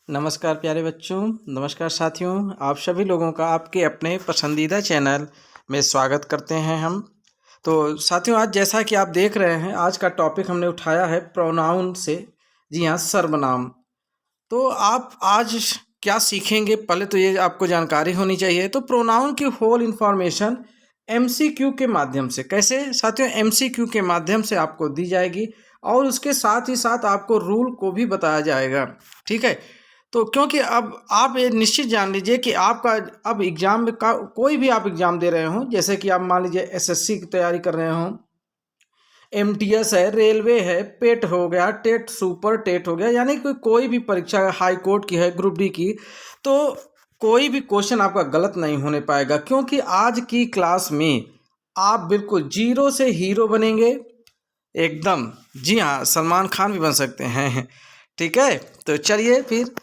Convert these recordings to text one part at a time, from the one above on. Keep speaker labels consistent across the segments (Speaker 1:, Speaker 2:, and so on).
Speaker 1: नमस्कार प्यारे बच्चों, नमस्कार साथियों। आप सभी लोगों का आपके अपने पसंदीदा चैनल में स्वागत करते हैं हम। तो साथियों, आज जैसा कि आप देख रहे हैं, आज का टॉपिक हमने उठाया है प्रोनाउन से। जी हाँ, सर्वनाम। तो आप आज क्या सीखेंगे, पहले तो ये आपको जानकारी होनी चाहिए। तो प्रोनाउन की होल इन्फॉर्मेशन एमसीक्यू के माध्यम से, कैसे साथियों, एमसीक्यू के माध्यम से आपको दी जाएगी और उसके साथ ही साथ आपको रूल को भी बताया जाएगा। ठीक है। तो क्योंकि अब आप ये निश्चित जान लीजिए कि आपका अब एग्जाम का कोई भी आप एग्जाम दे रहे हो, जैसे कि आप मान लीजिए एसएससी की तैयारी कर रहे हो, एमटीएस है, रेलवे है, पेट हो गया, टेट सुपर टेट हो गया, यानी कि कोई भी परीक्षा हाई कोर्ट की है, ग्रुप डी की, तो कोई भी क्वेश्चन आपका गलत नहीं होने पाएगा। क्योंकि आज की क्लास में आप बिल्कुल जीरो से हीरो बनेंगे एकदम। जी हाँ, सलमान खान भी बन सकते हैं। ठीक है, तो चलिए फिर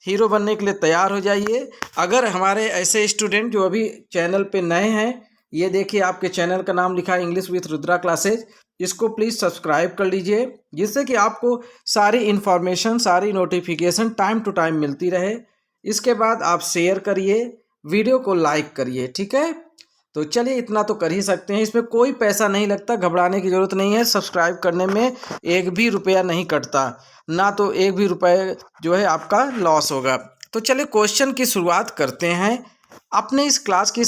Speaker 1: हीरो बनने के लिए तैयार हो जाइए। अगर हमारे ऐसे स्टूडेंट जो अभी चैनल पे नए हैं, ये देखिए आपके चैनल का नाम लिखा है इंग्लिश विथ रुद्रा क्लासेज, इसको प्लीज़ सब्सक्राइब कर लीजिए, जिससे कि आपको सारी इन्फॉर्मेशन, सारी नोटिफिकेशन टाइम टू टाइम मिलती रहे। इसके बाद आप शेयर करिए, वीडियो को लाइक करिए। ठीक है, तो चलिए इतना तो कर ही सकते हैं, इसमें कोई पैसा नहीं लगता, घबराने की ज़रूरत नहीं है। सब्सक्राइब करने में एक भी रुपया नहीं कटता, ना तो एक भी रुपये जो है आपका लॉस होगा। तो चलिए क्वेश्चन की शुरुआत करते हैं अपने इस क्लास की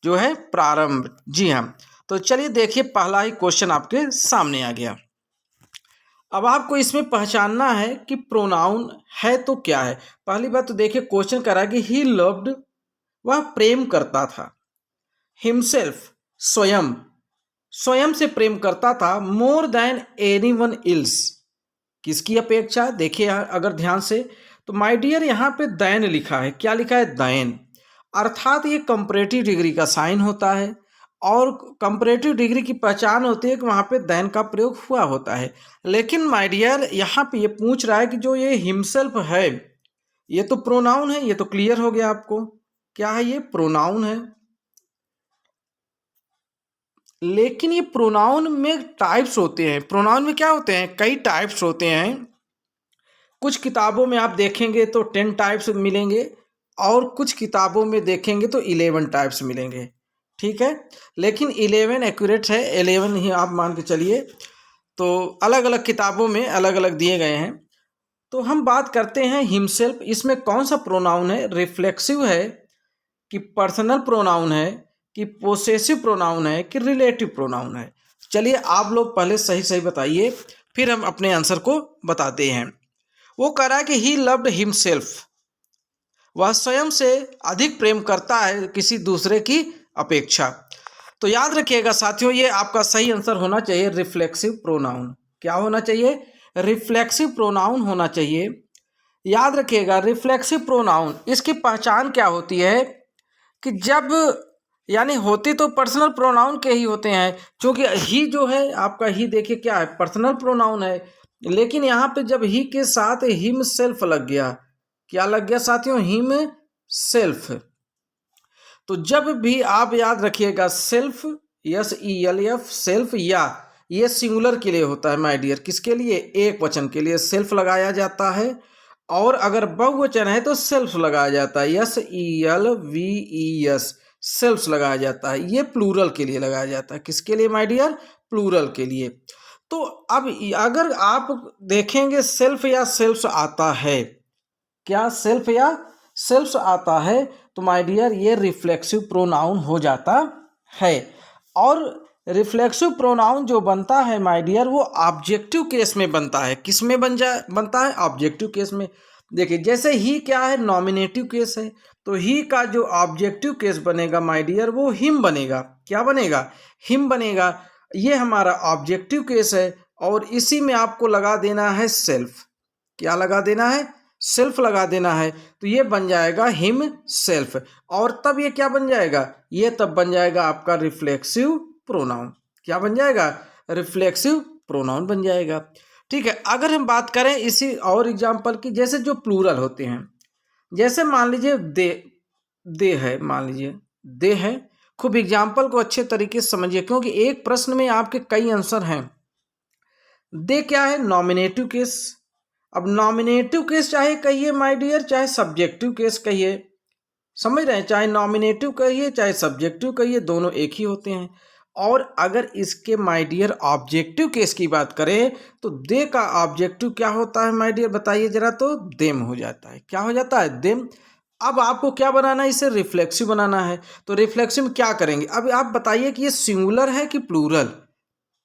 Speaker 1: जो है प्रारंभ। जी हाँ, तो चलिए देखिए, पहला ही क्वेश्चन आपके सामने आ गया। अब आपको इसमें पहचानना है कि प्रोनाउन है तो क्या है। पहली बात तो देखिए, क्वेश्चन कह रहा है कि ही लव्ड, वह प्रेम करता था। हिमसेल्फ, स्वयं, स्वयं से प्रेम करता था। More than any one ills, किसकी अपेक्षा, देखिए अगर ध्यान से, तो माय डियर यहाँ पे दैन लिखा है। क्या लिखा है? दैन। अर्थात ये कंपैरेटिव डिग्री का साइन होता है, और कंपैरेटिव डिग्री की पहचान होती है कि वहाँ पे दैन का प्रयोग हुआ होता है। लेकिन माय डियर यहाँ पे ये पूछ रहा है कि जो ये हिमसेल्फ है, ये तो प्रोनाउन है। ये तो क्लियर हो गया आपको, क्या है? ये प्रोनाउन है। लेकिन ये प्रोनाउन में टाइप्स होते हैं। प्रोनाउन में क्या होते हैं? कई टाइप्स होते हैं। कुछ किताबों में आप देखेंगे तो 10 टाइप्स मिलेंगे, और कुछ किताबों में देखेंगे तो 11 टाइप्स मिलेंगे। ठीक है, लेकिन 11 एक्यूरेट है, 11 ही आप मान के चलिए। तो अलग अलग किताबों में अलग अलग दिए गए हैं। तो हम बात करते हैं हिमसेल्फ। इसमें कौन सा प्रोनाउन है? रिफ्लेक्सिव है कि पर्सनल प्रोनाउन है कि पोसेसिव प्रोनाउन है कि रिलेटिव प्रोनाउन है? चलिए आप लोग पहले सही सही बताइए, फिर हम अपने आंसर को बताते हैं। वो कह रहा है कि ही लव्ड हिमसेल्फ, वह स्वयं से अधिक प्रेम करता है किसी दूसरे की अपेक्षा। तो याद रखिएगा साथियों, ये आपका सही आंसर होना चाहिए रिफ्लेक्सिव प्रोनाउन। क्या होना चाहिए? रिफ्लेक्सिव प्रोनाउन होना चाहिए। याद रखिएगा, रिफ्लेक्सिव प्रोनाउन, इसकी पहचान क्या होती है कि जब, यानी होती तो पर्सनल प्रोनाउन के ही होते हैं, क्योंकि ही जो है आपका, ही देखिए क्या है, पर्सनल प्रोनाउन है। लेकिन यहाँ पे जब ही के साथ हिम सेल्फ लग गया, क्या लग गया साथियों? Him self. तो जब भी आप याद रखिएगा, सेल्फ, SELF, सेल्फ, या ये सिंगुलर के लिए होता है माय डियर। किसके लिए? एक वचन के लिए सेल्फ लगाया जाता है, और अगर बहुवचन है तो सेल्फ लगाया जाता है, SELVES, सेल्फ लगाया जाता है। ये प्लूरल के लिए लगाया जाता है। किसके लिए माय डियर? प्लूरल के लिए। तो अब अगर आप देखेंगे सेल्फ या सेल्फ आता है, क्या सेल्फ या सेल्फ आता है, तो माय डियर ये रिफ्लेक्सिव प्रोनाउन हो जाता है। और रिफ्लेक्सिव प्रोनाउन जो बनता है माय डियर, वो ऑब्जेक्टिव केस में बनता है। किस में बनता है? ऑब्जेक्टिव केस में। देखिए, जैसे ही क्या है, नॉमिनेटिव केस है, तो ही का जो ऑब्जेक्टिव केस बनेगा माय डियर, वो हिम बनेगा। क्या बनेगा? हिम बनेगा। ये हमारा ऑब्जेक्टिव केस है, और इसी में आपको लगा देना है सेल्फ। क्या लगा देना है? सेल्फ लगा देना है। तो ये बन जाएगा हिम सेल्फ, और तब ये क्या बन जाएगा? ये तब बन जाएगा आपका रिफ्लेक्सिव प्रोनाउन। क्या बन जाएगा? रिफ्लेक्सिव प्रोनाउन बन जाएगा। ठीक है, अगर हम बात करें इसी और एग्जांपल की, जैसे जो प्लूरल होते हैं, जैसे मान लीजिए दे है, मान लीजिए दे है। खूब एग्जाम्पल को अच्छे तरीके से समझिए, क्योंकि एक प्रश्न में आपके कई आंसर हैं। दे क्या है? Nominative case. अब नॉमिनेटिव केस चाहे कहिए माय डियर, चाहे सब्जेक्टिव केस कहिए, समझ रहे हैं, चाहे नॉमिनेटिव कहिए चाहे सब्जेक्टिव कहिए, दोनों एक ही होते हैं। और अगर इसके माय डियर ऑब्जेक्टिव केस की बात करें तो दे का ऑब्जेक्टिव क्या होता है माय डियर, बताइए जरा, तो देम हो जाता है। क्या हो जाता है? देम। अब आपको क्या बनाना है, इसे रिफ्लेक्सिव बनाना है। तो रिफ्लेक्सिव में क्या करेंगे? अब आप बताइए कि ये सिंगुलर है कि प्लूरल।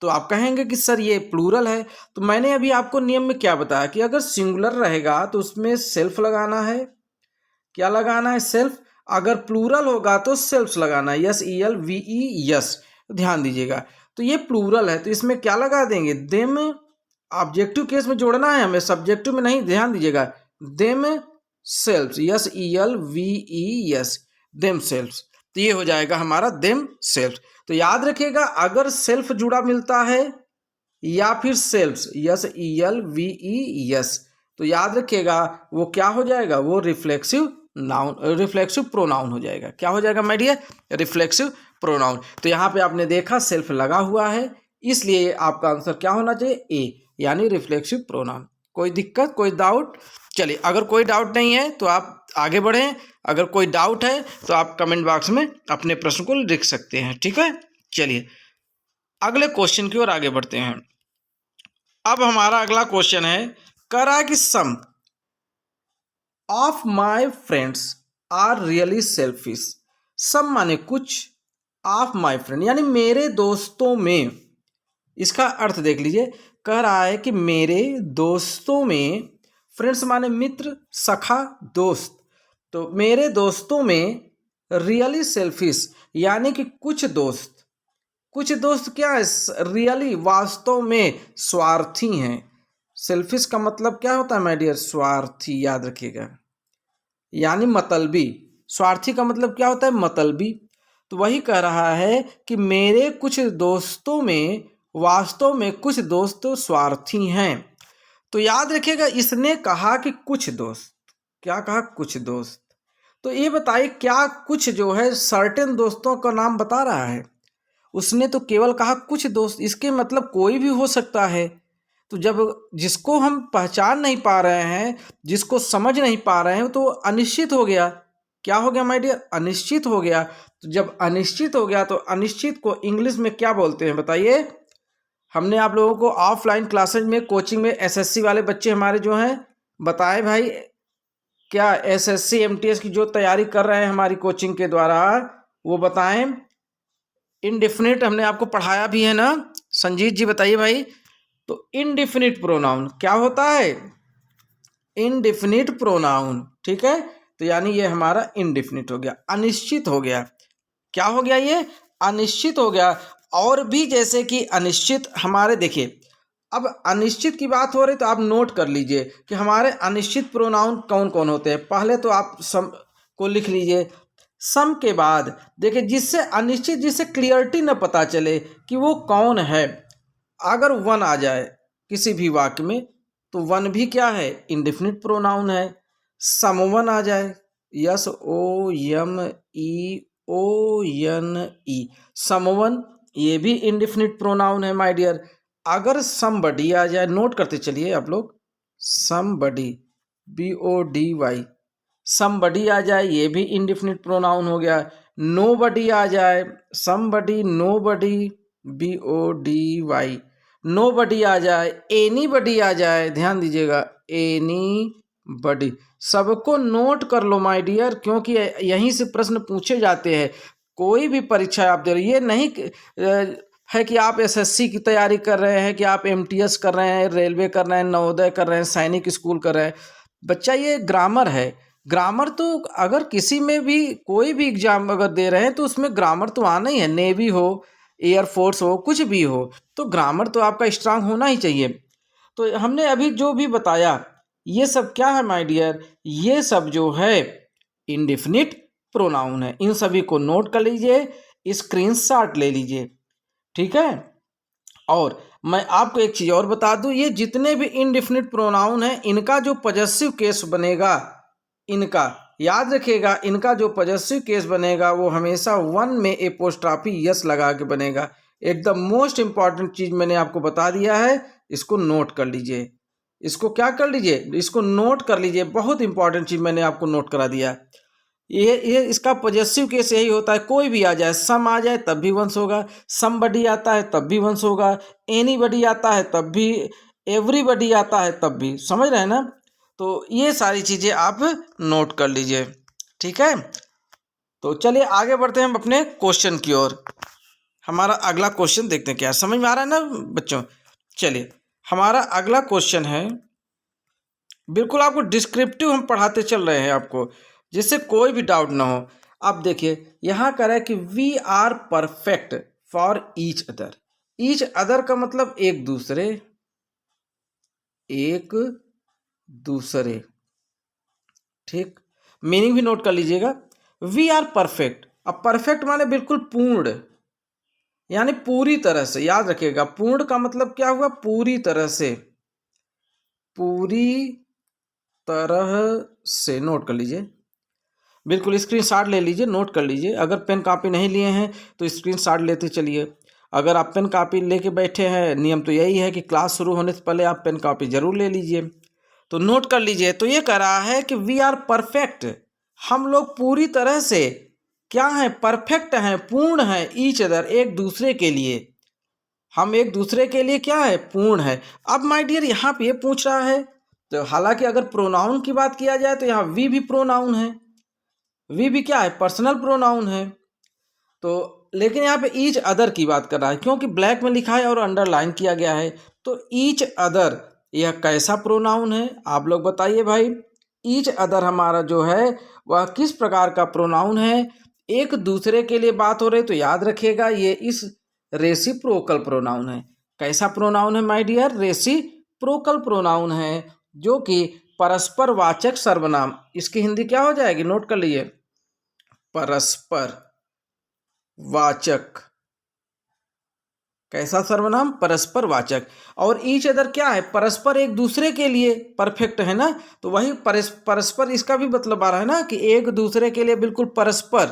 Speaker 1: तो आप कहेंगे कि सर ये प्लूरल है। तो मैंने अभी आपको नियम में क्या बताया कि अगर सिंगुलर रहेगा तो उसमें सेल्फ लगाना है। क्या लगाना है? सेल्फ। अगर प्लूरल होगा तो सेल्फ्स लगाना है, yes, E L V E yes. ध्यान दीजिएगा, तो ये प्लूरल है तो इसमें क्या लगा देंगे? देम। ऑब्जेक्टिव केस में जोड़ना है हमें, सब्जेक्टिव में नहीं। ध्यान दीजिएगा, themselves, S, E L V E S, themselves. तो ये हो जाएगा हमारा देम सेल्फ। तो याद रखिएगा, अगर सेल्फ जुड़ा मिलता है या फिर selves, S, E L V E S, तो याद रखिएगा वो क्या हो जाएगा? वो रिफ्लेक्सिव नाउन, रिफ्लेक्सिव प्रोनाउन हो जाएगा। क्या हो जाएगा माय डियर? Reflexive pronoun. तो यहाँ पे आपने देखा सेल्फ लगा हुआ है, इसलिए आपका आंसर क्या होना चाहिए? ए, यानी रिफ्लेक्सिव प्रोनाउन। कोई दिक्कत, कोई डाउट? चलिए, अगर कोई डाउट नहीं है तो आप आगे बढ़ें, अगर कोई डाउट है तो आप कमेंट बॉक्स में अपने प्रश्न को लिख सकते हैं। ठीक है, चलिए अगले क्वेश्चन की ओर आगे बढ़ते हैं। अब हमारा अगला क्वेश्चन है, कह रहा है कि some of my friends are really selfish. Some माने कुछ, ऑफ माई फ्रेंड यानी मेरे दोस्तों में। इसका अर्थ देख लीजिए, कह रहा है कि मेरे दोस्तों में, फ्रेंड्स माने मित्र, सखा, दोस्त। तो मेरे दोस्तों में रियली सेल्फिश यानी कि कुछ दोस्त, कुछ दोस्त क्या है? रियली, वास्तव में स्वार्थी हैं। सेल्फिश का मतलब क्या होता है माय डियर? स्वार्थी, याद रखिएगा, यानी मतलबी। स्वार्थी का मतलब क्या होता है? मतलबी। तो वही कह रहा है कि मेरे कुछ दोस्तों में, वास्तव में कुछ दोस्त स्वार्थी हैं। तो याद रखिएगा, इसने कहा कि कुछ दोस्त, क्या कहा? कुछ दोस्त। तो ये बताइए, क्या कुछ जो है सर्टेन दोस्तों का नाम बता रहा है? उसने तो केवल कहा कुछ दोस्त, इसके मतलब कोई भी हो सकता है। तो जब जिसको हम पहचान नहीं पा रहे हैं, जिसको समझ नहीं पा रहे हैं, तो अनिश्चित हो गया। क्या हो गया माय डियर? अनिश्चित हो गया। तो जब अनिश्चित हो गया तो अनिश्चित को इंग्लिश में क्या बोलते हैं बताइए? हमने आप लोगों को ऑफलाइन क्लासेज में, कोचिंग में, एसएससी वाले बच्चे हमारे जो हैं, बताएं भाई, क्या एसएससी एमटीएस की जो तैयारी कर रहे हैं हमारी कोचिंग के द्वारा, वो बताएं। इनडेफिनिट हमने आपको पढ़ाया भी है ना? संजीत जी बताइए भाई। तो इनडेफिनिट प्रोनाउन क्या होता है? Indefinite pronoun. ठीक है, तो यानी ये हमारा इनडेफिनिट हो गया, अनिश्चित हो गया। क्या हो गया? ये अनिश्चित हो गया। और भी जैसे कि अनिश्चित हमारे, देखिए अब अनिश्चित की बात हो रही तो आप नोट कर लीजिए कि हमारे अनिश्चित प्रोनाउन कौन कौन होते हैं। पहले तो आप सम को लिख लीजिए, सम के बाद देखिए जिससे अनिश्चित, जिससे क्लियरिटी न पता चले कि वो कौन है। अगर वन आ जाए किसी भी वाक्य में तो वन भी क्या है? इंडेफिनिट प्रोनाउन है। समवन आ जाए, yes, O M E O N E, someone, ये भी इंडेफिनिट प्रोनाउन है माय डियर। अगर समबडी आ जाए, नोट करते चलिए आप लोग, somebody, B O D Y, somebody आ जाए, ये भी इंडेफिनिट प्रोनाउन हो गया। नोबडी आ जाए, somebody, nobody, B O D Y, nobody आ जाए, एनीबडी आ जाए, ध्यान दीजिएगा, एनीबडी। सबको नोट कर लो माय डियर, क्योंकि यहीं से प्रश्न पूछे जाते हैं। कोई भी परीक्षा आप दे रहे, ये नहीं है कि आप एसएससी की तैयारी कर रहे हैं, कि आप एमटीएस कर रहे हैं, रेलवे कर रहे हैं, नवोदय कर रहे हैं, सैनिक स्कूल कर रहे हैं। बच्चा, ये ग्रामर है। ग्रामर तो अगर किसी में भी कोई भी एग्जाम अगर दे रहे हैं तो उसमें ग्रामर तो आना ही है। नेवी हो, एयरफोर्स हो, कुछ भी हो, तो ग्रामर तो आपका स्ट्रांग होना ही चाहिए। तो हमने अभी जो भी बताया ये सब क्या है माय डियर? ये सब जो है इंडेफिनिट प्रोनाउन है। इन सभी को नोट कर लीजिए, स्क्रीनशॉट ले लीजिए। ठीक है, और मैं आपको एक चीज़ और बता दूं, ये जितने भी इनडेफिनिट प्रोनाउन हैं, इनका जो पॉजेसिव केस बनेगा, इनका याद रखिएगा, इनका जो पॉजेसिव केस बनेगा वो हमेशा वन में एपोस्ट्रॉफी यस लगा के बनेगा। एकदम मोस्ट इंपॉर्टेंट चीज़ मैंने आपको बता दिया है, इसको नोट कर लीजिए, इसको क्या कर लीजिए, इसको नोट कर लीजिए, बहुत इंपॉर्टेंट चीज़ मैंने आपको नोट करा दिया। ये इसका पॉजेसिव केस यही होता है, कोई भी आ जाए, सम आ जाए तब भी वंश होगा, समबडी आता है तब भी वंश होगा, एनीबडी आता है तब भी, एवरीबडी आता है तब भी, समझ रहे हैं ना। तो ये सारी चीज़ें आप नोट कर लीजिए, ठीक है। तो चलिए आगे बढ़ते हैं हम अपने क्वेश्चन की ओर। हमारा अगला क्वेश्चन देखते हैं, क्या समझ में आ रहा है ना बच्चों। चलिए हमारा अगला क्वेश्चन है, बिल्कुल आपको डिस्क्रिप्टिव हम पढ़ाते चल रहे हैं आपको, जिससे कोई भी डाउट ना हो। आप देखिए यहाँ कर है कि we are perfect for each other. Each other का मतलब एक दूसरे, एक दूसरे, ठीक। मीनिंग भी नोट कर लीजिएगा। वी आर परफेक्ट, अब परफेक्ट माने बिल्कुल पूर्ण, यानी पूरी तरह से, याद रखिएगा पूर्ण का मतलब क्या हुआ, पूरी तरह से, पूरी तरह से, नोट कर लीजिए, बिल्कुल स्क्रीनशॉट ले लीजिए, नोट कर लीजिए। अगर पेन कॉपी नहीं लिए हैं तो स्क्रीनशॉट लेते चलिए। अगर आप पेन कॉपी लेके बैठे हैं, नियम तो यही है कि क्लास शुरू होने से पहले आप पेन कॉपी जरूर ले लीजिए। तो नोट कर लीजिए। तो ये कह रहा है कि वी आर परफेक्ट, हम लोग पूरी तरह से क्या हैं, परफेक्ट हैं, पूर्ण हैं, ईच अदर, एक दूसरे के लिए, हम एक दूसरे के लिए क्या है, पूर्ण है। अब माय डियर यहाँ पे ये पूछ रहा है, तो हालांकि अगर प्रोनाउन की बात किया जाए तो यहाँ वी भी प्रोनाउन है, वी भी क्या है, पर्सनल प्रोनाउन है। तो लेकिन यहाँ पे ईच अदर की बात कर रहा है, क्योंकि ब्लैक में लिखा है और अंडरलाइन किया गया है। तो ईच अदर यह कैसा प्रोनाउन है, आप लोग बताइए भाई। ईच अदर हमारा जो है वह किस प्रकार का प्रोनाउन है। एक दूसरे के लिए बात हो रही तो याद रखिएगा ये इस रेसिप्रोकल प्रोनाउन है। कैसा प्रोनाउन है माय डियर, रेसिप्रोकल प्रोनाउन है, जो कि परस्पर वाचक सर्वनाम, इसकी हिंदी क्या हो जाएगी, नोट कर लीजिए, परस्पर वाचक। कैसा सर्वनाम, परस्पर वाचक। और ईच अदर क्या है, परस्पर एक दूसरे के लिए, परफेक्ट है ना। तो वही परस्पर इसका भी मतलब आ रहा है ना कि एक दूसरे के लिए, बिल्कुल परस्पर,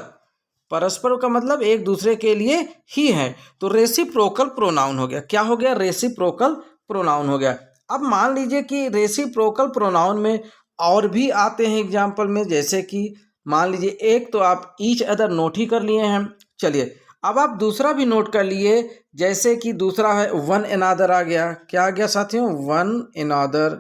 Speaker 1: परस्पर का मतलब एक दूसरे के लिए ही है। तो रेसिप्रोकल प्रोनाउन हो गया, क्या हो गया, रेसिप्रोकल प्रोनाउन हो गया। अब मान लीजिए कि रेसिप्रोकल प्रोनाउन में और भी आते हैं एग्जाम्पल में, जैसे कि मान लीजिए एक तो आप ईच अदर नोट ही कर लिए हैं। चलिए अब आप दूसरा भी नोट कर लिए, जैसे कि दूसरा है वन एनादर आ गया। क्या आ गया साथियों, one another,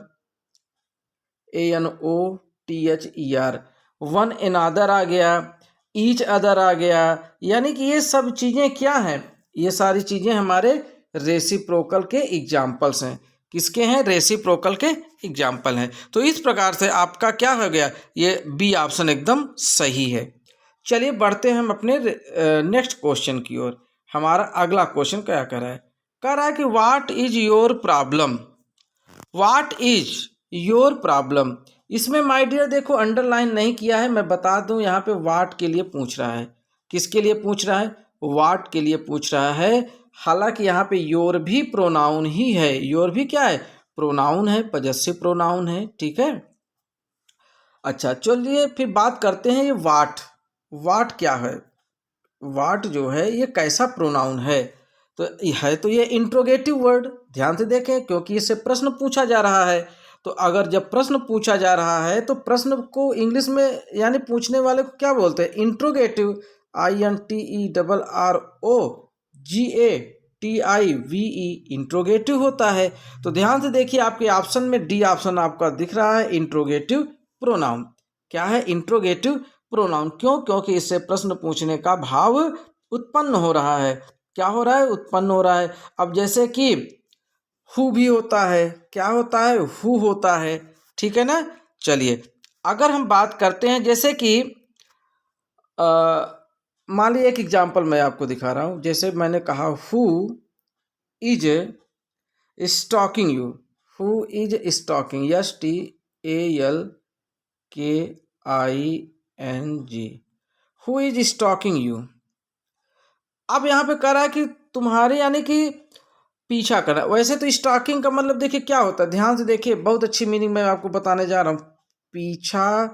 Speaker 1: ANOTHER, one another आ गया, ईच अदर आ गया। यानी कि ये सब चीज़ें क्या हैं, ये सारी चीज़ें हमारे रेसिप्रोकल के एग्जाम्पल्स हैं। किसके हैं, रेसिप्रोकल के एग्जाम्पल हैं। तो इस प्रकार से आपका क्या हो गया, ये बी ऑप्शन एकदम सही है। चलिए बढ़ते हैं हम अपने नेक्स्ट क्वेश्चन की ओर। हमारा अगला क्वेश्चन क्या कह रहा है कि what is your problem, what is your problem. इसमें माय डियर देखो अंडरलाइन नहीं किया है, मैं बता दूं यहाँ पे व्हाट के लिए पूछ रहा है। किसके लिए पूछ रहा है, व्हाट के लिए पूछ रहा है। हालांकि यहाँ पे योर भी प्रोनाउन ही है, योर भी क्या है, प्रोनाउन है, पजेसिव प्रोनाउन है, ठीक है। अच्छा चलिए फिर बात करते हैं ये वाट, वाट क्या है, वाट जो है ये कैसा प्रोनाउन है। तो ये इंट्रोगेटिव वर्ड, ध्यान से देखें क्योंकि इससे प्रश्न पूछा जा रहा है। तो अगर जब प्रश्न पूछा जा रहा है तो प्रश्न को इंग्लिश में यानी पूछने वाले को क्या बोलते हैं, इंट्रोगेटिव, INTERROGATIVE, इंट्रोगेटिव होता है। तो ध्यान से देखिए आपके ऑप्शन में डी ऑप्शन आपका दिख रहा है, इंट्रोगेटिव प्रोनाउन। क्या है, इंट्रोगेटिव प्रोनाउन। क्यों, क्योंकि इससे प्रश्न पूछने का भाव उत्पन्न हो रहा है। क्या हो रहा है, उत्पन्न हो रहा है। अब जैसे कि हु भी होता है, क्या होता है, हु होता है, ठीक है ना। चलिए अगर हम बात करते हैं जैसे कि मान लीजिए एक एग्जांपल मैं आपको दिखा रहा हूं, जैसे मैंने कहा who is stalking you, who is stalking, STALKING, who is stalking you. अब यहाँ पे कह रहा है कि तुम्हारे यानी कि पीछा करना। वैसे तो स्टॉकिंग का मतलब देखिए क्या होता है, ध्यान से देखिए, बहुत अच्छी मीनिंग मैं आपको बताने जा रहा हूँ। पीछा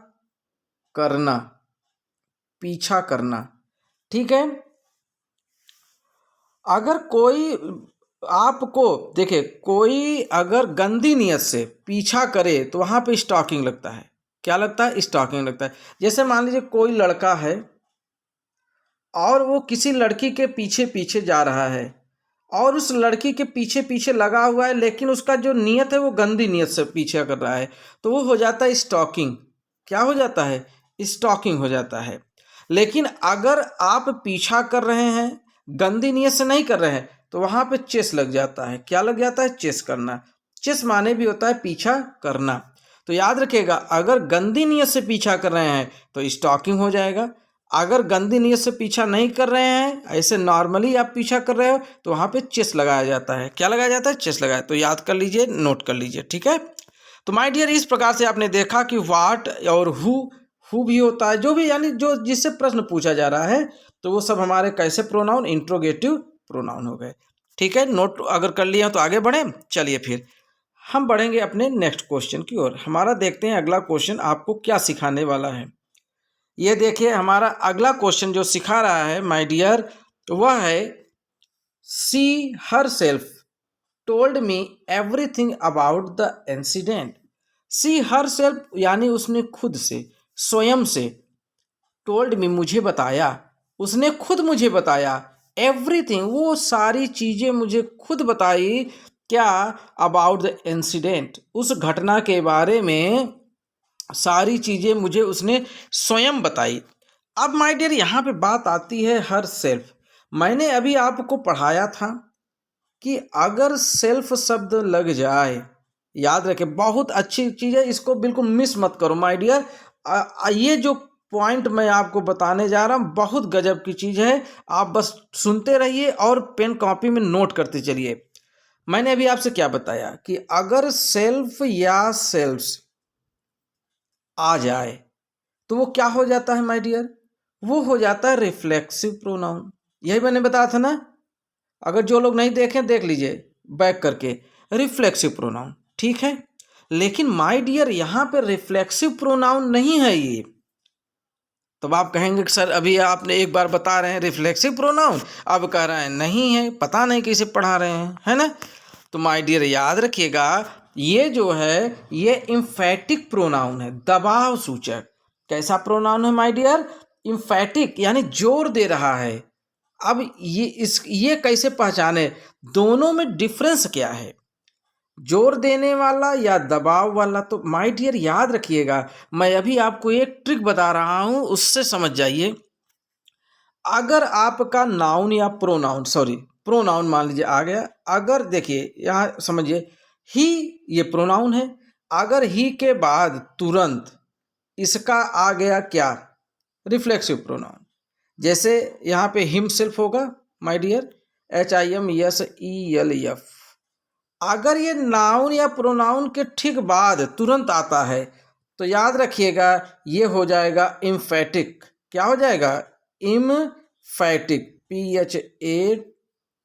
Speaker 1: करना, पीछा करना, ठीक है। अगर कोई आपको देखिए, कोई अगर गंदी नीयत से पीछा करे तो वहाँ पे स्टॉकिंग लगता है। क्या लगता है? स्टॉकिंग लगता है। जैसे मान लीजिए कोई लड़का है और वो किसी लड़की के पीछे पीछे जा रहा है और उस लड़की के पीछे पीछे लगा हुआ है, लेकिन उसका जो नियत है वो गंदी नियत से पीछे कर रहा है, तो वो हो जाता है स्टॉकिंग। क्या हो जाता है? स्टॉकिंग हो जाता है। लेकिन अगर आप पीछा कर रहे हैं, गंदी नियत से नहीं कर रहे हैं, तो वहाँ पे चेस लग जाता है। क्या लग जाता है? चेस करना। चेस माने भी होता है पीछा करना। तो याद रखिएगा, अगर गंदी नियत से पीछा कर रहे हैं तो स्टॉकिंग हो जाएगा। अगर गंदी नीयत से पीछा नहीं कर रहे हैं, ऐसे नॉर्मली आप पीछा कर रहे हो, तो वहाँ पे चेस लगाया जाता है। क्या लगाया जाता है? चेस लगाया। तो याद कर लीजिए, नोट कर लीजिए, ठीक है। तो माय डियर, इस प्रकार से आपने देखा कि व्हाट और हु भी होता है, जो भी यानी जो जिससे प्रश्न पूछा जा रहा है, तो वो सब हमारे कैसे प्रोनाउन? इंट्रोगेटिव प्रोनाउन हो गए। ठीक है, नोट अगर कर लिया तो आगे बढ़े। चलिए फिर हम बढ़ेंगे अपने नेक्स्ट क्वेश्चन की ओर। हमारा देखते हैं अगला क्वेश्चन आपको क्या सिखाने वाला है। ये देखिए, हमारा अगला क्वेश्चन जो सिखा रहा है माय डियर, वह है she herself told me everything about the incident. She herself यानी उसने खुद से, स्वयं से, टोल्ड मी मुझे बताया, उसने खुद मुझे बताया, एवरीथिंग वो सारी चीज़ें मुझे खुद बताई। क्या? अबाउट द इंसिडेंट, उस घटना के बारे में सारी चीज़ें मुझे उसने स्वयं बताई। अब माय डियर, यहाँ पे बात आती है हर सेल्फ। मैंने अभी आपको पढ़ाया था कि अगर सेल्फ शब्द लग जाए, याद रखें, बहुत अच्छी चीज़ है, इसको बिल्कुल मिस मत करो माय डियर। ये जो पॉइंट मैं आपको बताने जा रहा हूँ बहुत गजब की चीज़ है। आप बस सुनते रहिए और पेन कॉपी में नोट करते चलिए। मैंने अभी आपसे क्या बताया कि अगर सेल्फ या सेल्फ्स आ जाए तो वो क्या हो जाता है माय डियर? वो हो जाता है रिफ्लेक्सिव प्रोनाउन। यही मैंने बताया था ना। अगर जो लोग नहीं देखें देख लीजिए बैक करके। रिफ्लेक्सिव प्रोनाउन, ठीक है। लेकिन माय डियर, यहाँ पे रिफ्लेक्सिव प्रोनाउन नहीं है ये। तब आप कहेंगे कि सर अभी आपने एक बार बता रहे हैं रिफ्लेक्सिव प्रोनाउन, अब कह रहे हैं नहीं है, पता नहीं किसे पढ़ा रहे हैं, है ना। तो माय डियर याद रखिएगा, ये जो है ये इम्फेटिक प्रोनाउन है, दबाव सूचक। कैसा प्रोनाउन है माय डियर? इम्फेटिक, यानी जोर दे रहा है। अब ये कैसे पहचाने? दोनों में डिफरेंस क्या है? जोर देने वाला या दबाव वाला? तो माय डियर याद रखिएगा, मैं अभी आपको एक ट्रिक बता रहा हूं, उससे समझ जाइए। अगर आपका नाउन या प्रोनाउन, सॉरी प्रोनाउन मान लीजिए आ गया, अगर देखिए यहाँ समझिए, ही ये प्रोनाउन है, अगर ही के बाद तुरंत इसका आ गया क्या? Reflexive pronoun. जैसे यहाँ पे हिमसेल्फ होगा माय डियर, HIMSELF। अगर ये नाउन या प्रोनाउन के ठीक बाद तुरंत आता है तो याद रखिएगा ये हो जाएगा इम्फेटिक। क्या हो जाएगा? Emphatic,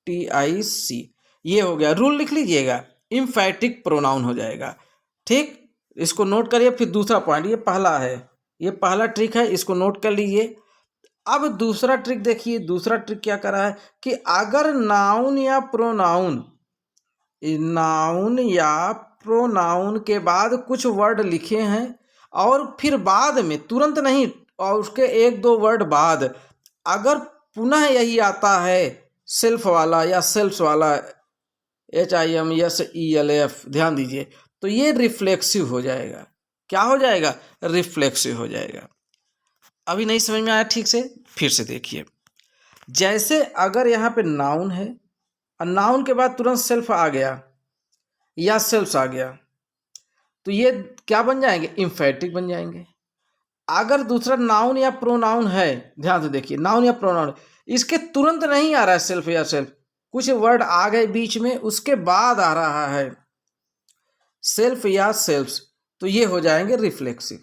Speaker 1: PHATIC। ये हो गया, रूल लिख लीजिएगा, इम्फेटिक प्रोनाउन हो जाएगा। ठीक, इसको नोट करिए। फिर दूसरा पॉइंट, ये पहला है, ये पहला ट्रिक है, इसको नोट कर लीजिए। अब दूसरा ट्रिक देखिए, दूसरा ट्रिक क्या कर रहा है कि अगर नाउन या प्रोनाउन, नाउन या प्रोनाउन के बाद कुछ वर्ड लिखे हैं और फिर बाद में तुरंत नहीं, और उसके एक दो वर्ड बाद अगर पुनः यही आता है सेल्फ वाला या सेल्फ्स वाला, HIMSELF, ध्यान दीजिए, तो ये रिफ्लेक्सिव हो जाएगा। क्या हो जाएगा? रिफ्लेक्सिव हो जाएगा। अभी नहीं समझ में आया ठीक से? फिर से देखिए। जैसे अगर यहाँ पे नाउन है और नाउन के बाद तुरंत सेल्फ आ गया या सेल्फ्स आ गया, तो ये क्या बन जाएंगे? इम्फेटिक बन जाएंगे। अगर दूसरा नाउन या प्रोनाउन है, ध्यान से देखिए, नाउन या प्रोनाउन, इसके तुरंत नहीं आ रहा है सेल्फ या सेल्फ, कुछ वर्ड आ गए बीच में, उसके बाद आ रहा है सेल्फ या सेल्फ्स, तो ये हो जाएंगे रिफ्लेक्सिव।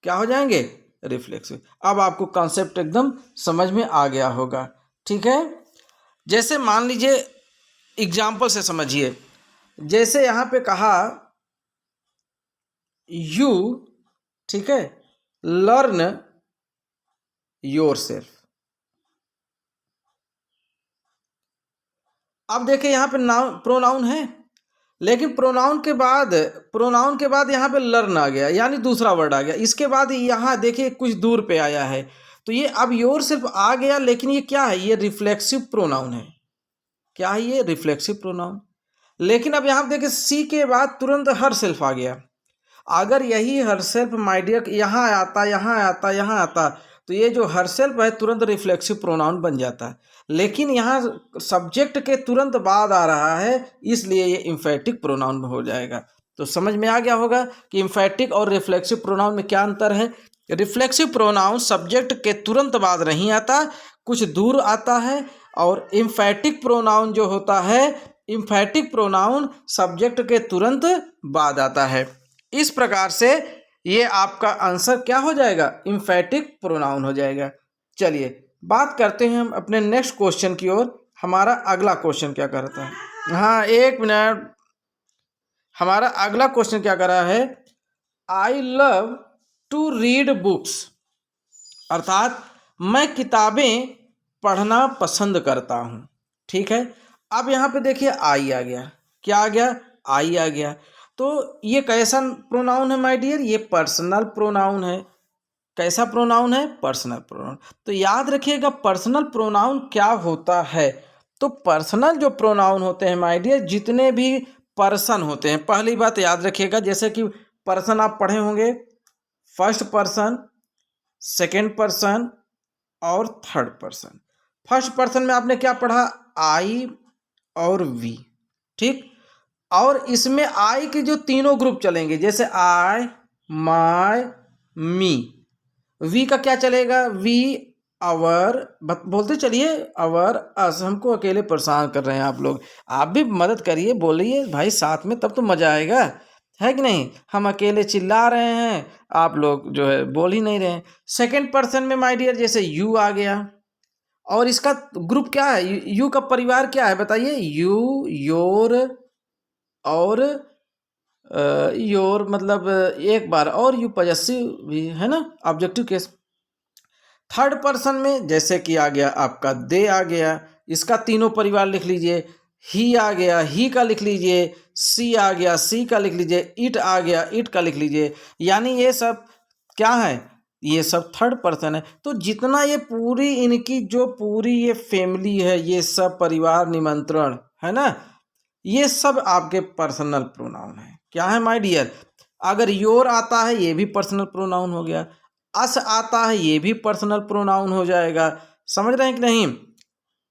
Speaker 1: क्या हो जाएंगे? रिफ्लेक्सिव। अब आपको कॉन्सेप्ट एकदम समझ में आ गया होगा, ठीक है। जैसे मान लीजिए, एग्जाम्पल से समझिए। जैसे यहाँ पे कहा यू, ठीक है, लर्न योर सेल्फ। अब देखिए यहाँ पे नाउन प्रोनाउन है, लेकिन प्रोनाउन के बाद यहाँ पे लर्न आ गया, यानी दूसरा वर्ड आ गया। इसके बाद यहाँ देखिए कुछ दूर पे आया है, तो ये अब योर सिर्फ आ गया, लेकिन ये क्या है, ये रिफ्लेक्सिव प्रोनाउन है। क्या है ये? Reflexive pronoun. लेकिन अब यहाँ पे देखिए सी के बाद तुरंत हर सेल्फ आ गया। अगर यही हर सेल्फ माय डियर यहाँ आता, यहाँ आता, यहाँ आता, तो ये जो हर सेल्फ है तुरंत रिफ्लेक्सिव प्रोनाउन बन जाता। लेकिन यहाँ सब्जेक्ट के तुरंत बाद आ रहा है, इसलिए ये इम्फेटिक प्रोनाउन हो जाएगा। तो समझ में आ गया होगा कि इम्फेटिक और रिफ्लेक्सिव प्रोनाउन में क्या अंतर है। रिफ्लेक्सिव प्रोनाउन सब्जेक्ट के तुरंत बाद नहीं आता, कुछ दूर आता है, और इम्फेटिक प्रोनाउन जो होता है, इम्फेटिक प्रोनाउन सब्जेक्ट के तुरंत बाद आता है। इस प्रकार से ये आपका आंसर क्या हो जाएगा, इम्फेटिक प्रोनाउन हो जाएगा। चलिए बात करते हैं हम अपने नेक्स्ट क्वेश्चन की ओर। हमारा अगला क्वेश्चन क्या करता है, हाँ एक मिनट, हमारा अगला क्वेश्चन क्या कर रहा है, I love to read books, अर्थात मैं किताबें पढ़ना पसंद करता हूँ। ठीक है, अब यहाँ पे देखिए आई आ गया, क्या आ गया, आई आ गया। तो ये कैसा प्रोनाउन है माय डियर, ये पर्सनल प्रोनाउन है। कैसा प्रोनाउन है, पर्सनल प्रोनाउन। तो याद रखिएगा पर्सनल प्रोनाउन क्या होता है। तो पर्सनल जो प्रोनाउन होते हैं माय डियर, जितने भी पर्सन होते हैं, पहली बात याद रखिएगा, जैसे कि पर्सन आप पढ़े होंगे, फर्स्ट पर्सन, सेकेंड पर्सन और थर्ड पर्सन। फर्स्ट पर्सन में आपने क्या पढ़ा, आई और वी, ठीक। और इसमें आई के जो तीनों ग्रुप चलेंगे, जैसे आई, माय, मी। वी का क्या चलेगा, वी, अवर, बोलते चलिए, अवर, अस। हमको अकेले परेशान कर रहे हैं आप लोग, आप भी मदद करिए, बोलिए भाई साथ में, तब तो मजा आएगा, है कि नहीं। हम अकेले चिल्ला रहे हैं, आप लोग जो है बोल ही नहीं रहे हैं। सेकेंड पर्सन में माय डियर जैसे यू आ गया, और इसका ग्रुप क्या है, यू का परिवार क्या है बताइए, यू, योर और योर, मतलब एक बार और यू पॉजेसिव भी है ना, ऑब्जेक्टिव केस। थर्ड पर्सन में जैसे कि आ गया आपका दे आ गया, इसका तीनों परिवार लिख लीजिए। ही आ गया, ही का लिख लीजिए। सी आ गया, सी का लिख लीजिए। इट आ गया, इट का लिख लीजिए। यानी ये सब क्या है, ये सब थर्ड पर्सन है। तो जितना ये पूरी इनकी जो पूरी ये फैमिली है, ये सब परिवार निमंत्रण है ना, ये सब आपके पर्सनल प्रोनाउन है। क्या है माय डियर, अगर योर आता है ये भी पर्सनल प्रोनाउन हो गया, अस आता है ये भी पर्सनल प्रोनाउन हो जाएगा। समझ रहे हैं कि नहीं।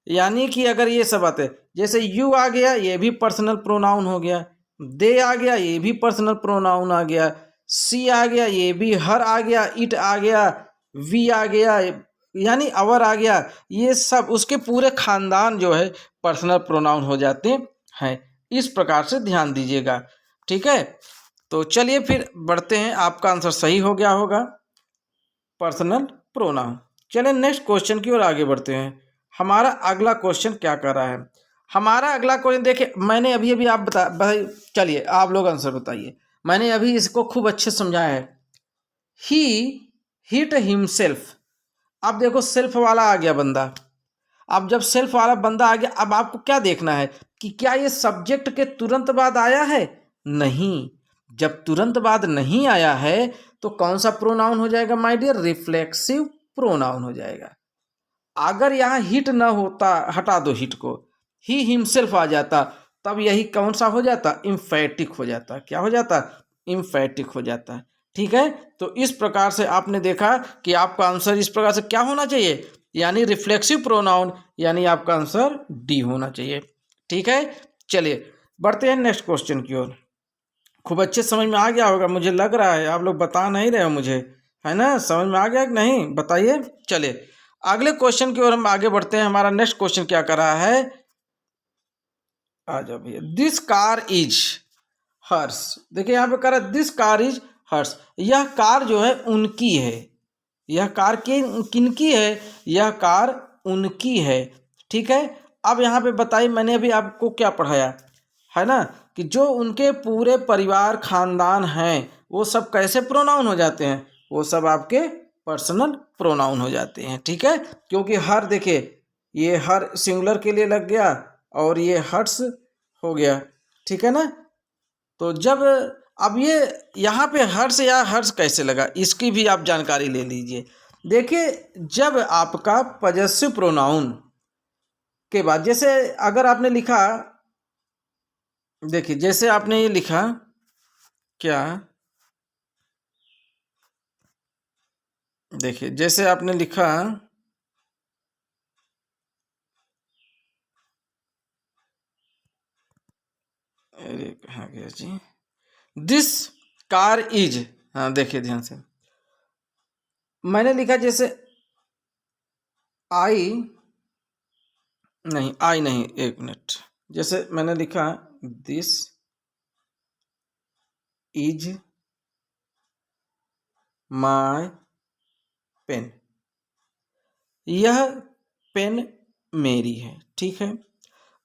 Speaker 1: यानी कि अगर ये सब आते, जैसे यू आ गया ये भी पर्सनल प्रोनाउन हो गया, दे आ गया ये भी पर्सनल प्रोनाउन आ गया, सी आ गया ये भी, हर आ गया, इट आ गया, वी आ गया, यानी अवर आ गया, ये सब उसके पूरे खानदान जो है पर्सनल प्रोनाउन हो जाते हैं। इस प्रकार से ध्यान दीजिएगा, ठीक है। तो चलिए फिर बढ़ते हैं, आपका आंसर सही हो गया होगा, पर्सनल प्रोनाउन। चलिए नेक्स्ट क्वेश्चन की ओर आगे बढ़ते हैं। हमारा अगला क्वेश्चन क्या कर रहा है, हमारा अगला क्वेश्चन देखिए, मैंने अभी आप बता भाई, चलिए आप लोग आंसर बताइए। मैंने अभी इसको खूब अच्छे समझाया है। ही हिट हिमसेल्फ, अब देखो सेल्फ वाला आ गया बंदा। अब जब सेल्फ वाला बंदा आ गया, अब आपको क्या देखना है कि क्या ये सब्जेक्ट के तुरंत बाद आया है, नहीं। जब तुरंत बाद नहीं आया है तो कौन सा प्रोनाउन हो जाएगा माय डियर, रिफ्लेक्सिव प्रोनाउन हो जाएगा। अगर यहाँ हिट ना होता, हटा दो हिट को, ही हिमसेल्फ आ जाता, तब यही कौन सा हो जाता, इम्फेटिक हो जाता। क्या हो जाता, इम्फेटिक हो जाता। ठीक है, तो इस प्रकार से आपने देखा कि आपका आंसर इस प्रकार से क्या होना चाहिए, यानी रिफ्लेक्सिव प्रोनाउन, यानी आपका आंसर डी होना चाहिए। ठीक है, चलिए बढ़ते हैं नेक्स्ट क्वेश्चन की ओर। खूब अच्छे समझ में आ गया होगा मुझे लग रहा है, आप लोग बता नहीं रहे हो मुझे, है ना, समझ में आ गया कि नहीं बताइए। चलिए अगले क्वेश्चन की ओर हम आगे बढ़ते हैं। हमारा नेक्स्ट क्वेश्चन क्या कर रहा है, आ जाओ भैया, दिस कार इज हर्स। देखिए यहाँ पे कह रहा है दिस कार इज हर्स, यह कार जो है उनकी है। यह कार किनकी है, यह कार उनकी है। ठीक है, अब यहाँ पे बताइए, मैंने अभी आपको क्या पढ़ाया है ना, कि जो उनके पूरे परिवार खानदान हैं वो सब कैसे प्रोनाउन हो जाते हैं, वो सब आपके पर्सनल प्रोनाउन हो जाते हैं। ठीक है, क्योंकि हर देखिए ये हर सिंगुलर के लिए लग गया, और ये हर्ट्स हो गया, ठीक है ना। तो जब अब ये यहाँ पे हर्ट्स या हर्ट्स कैसे लगा, इसकी भी आप जानकारी ले लीजिए। देखिए, जब आपका पजेसिव प्रोनाउन के बाद, जैसे अगर आपने लिखा, देखिए जैसे आपने ये लिखा क्या, देखिए जैसे आपने लिखा अरे कहाँ गया जी, दिस कार इज, हाँ देखिए ध्यान से, मैंने लिखा जैसे आई नहीं, एक मिनट, जैसे मैंने लिखा दिस इज माय पेन, यह पेन मेरी है, ठीक है।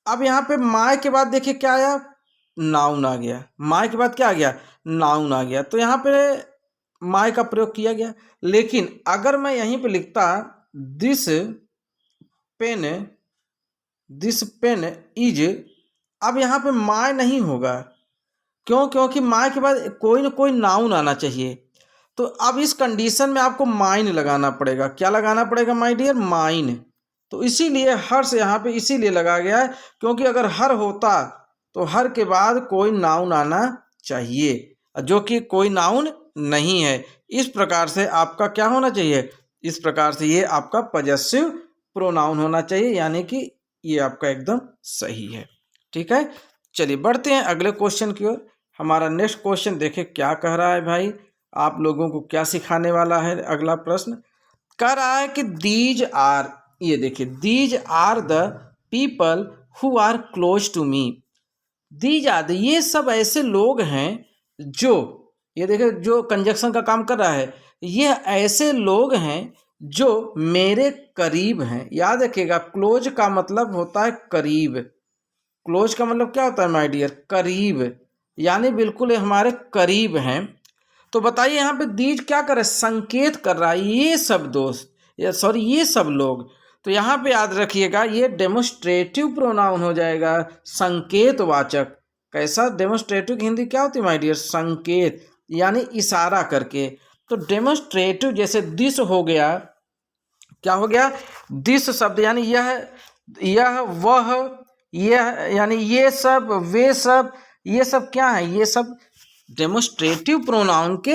Speaker 1: अब यहाँ पे माय के बाद देखिए क्या आया, नाउन आ गया। माय के बाद क्या आ गया, नाउन आ गया। तो यहाँ पे माय का प्रयोग किया गया। लेकिन अगर मैं यहीं पे लिखता this pen, this pen is, अब यहाँ पे माय नहीं होगा, क्यों, क्योंकि माय के बाद कोई ना कोई नाउन आना चाहिए। तो अब इस कंडीशन में आपको माइन लगाना पड़ेगा। क्या लगाना पड़ेगा माय डियर, माइन। तो इसीलिए हर से यहाँ पे इसीलिए लगा गया है, क्योंकि अगर हर होता तो हर के बाद कोई नाउन आना चाहिए, जो कि कोई नाउन नहीं है। इस प्रकार से आपका क्या होना चाहिए, इस प्रकार से ये आपका पजेसिव प्रोनाउन होना चाहिए, यानी कि ये आपका एकदम सही है, ठीक है। चलिए बढ़ते हैं अगले क्वेश्चन की ओर। हमारा नेक्स्ट क्वेश्चन देखे क्या कह रहा है भाई, आप लोगों को क्या सिखाने वाला है। अगला प्रश्न कह रहा है कि दीज आर, ये देखिए these are the people who are close to me. These are, ये सब ऐसे लोग हैं जो, ये देखिए जो कंजक्शन का काम कर रहा है, ये ऐसे लोग हैं जो मेरे करीब हैं। याद रखिएगा, क्लोज का मतलब होता है करीब। क्लोज का मतलब क्या होता है माय डियर, करीब, यानी बिल्कुल ये हमारे करीब हैं। तो बताइए यहाँ पे दीज क्या कर रहा है, संकेत कर रहा है, ये सब दोस्त, या सॉरी ये सब लोग। तो यहाँ पे याद रखिएगा ये डेमोस्ट्रेटिव प्रोनाउन हो जाएगा, संकेतवाचक। कैसा, डेमोस्ट्रेटिव की हिंदी क्या होती है माय डियर, संकेत, यानी इशारा करके। तो डेमोस्ट्रेटिव जैसे दिस हो गया, क्या हो गया, दिस शब्द यानी यह वह, यह यानी ये सब, वे सब, ये सब क्या है, ये सब डेमोस्ट्रेटिव प्रोनाउन के